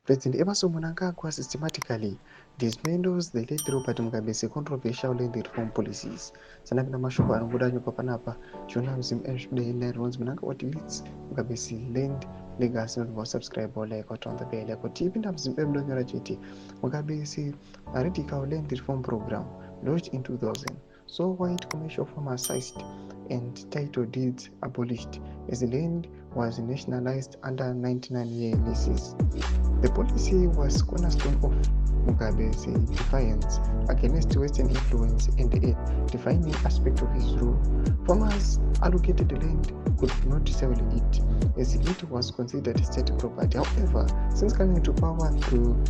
President Emerson Mnangagwa systematically dismantles the late Robert Mugabe's controversial land reform policies. Sanapinda mashoko anobuda nyupa panapa journalism headlines Mnangagwa deletes Mugabe's land legacy not subscribe or like on the bell like tipinda mzimbabwe ndonyora chiti Mugabe's radical land reform program launched in 2000 saw white commercial farmers seized and title deeds abolished as the land was nationalized under 99-year leases. The policy was cornerstone of Mugabe's defiance against Western influence and a defining aspect of his rule. Farmers allocated land could not sell it, as it was considered state property. However, since coming to power through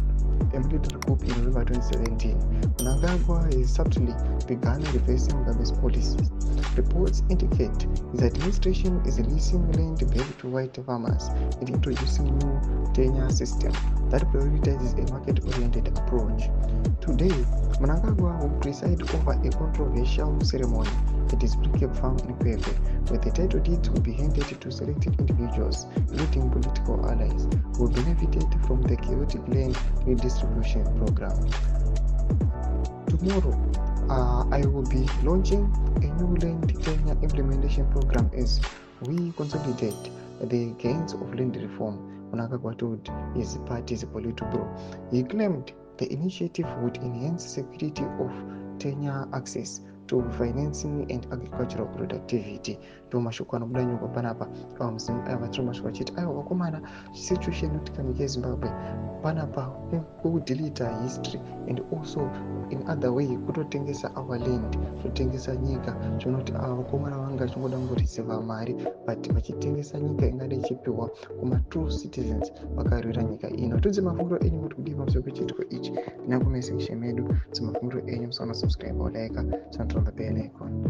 a military coup in November 2017, Mnangagwa has subtly begun reversing Mugabe's policies. Reports indicate his administration is leasing land back to white farmers and introducing new tenure system that prioritizes a market-oriented approach. Today, Mnangagwa will preside over a controversial ceremony at his brick farm in Kwekwe, where the title deeds will be handed to selected individuals, including political allies, who benefited from the chaotic land redistribution program. Tomorrow, I will be launching a new land tenure implementation program as we consolidate the gains of land reform, Mnangagwa told his party's Politburo. He claimed the initiative would enhance security of tenure access to financing and agricultural productivity. Mashoko anobuda nyupa panapa vatiri mashoko achiti aiwa vakomana situation inotika nyika yeZimbabwe panapa kudelete history and also in other way kutotengesa our land, kutotengesa nyika zvinoti vakomana vanga chingoda kungoreceiva mari but vachitengesa nyika ingada ichipiwa kuma true citizens vakarwira nyika ino. Tudze mafungiro enyu kuti kudii pamusoro pechitiko ichi. Ndinangomese medu mafungiro enyu musana subscribe or like, turn on the bell icon.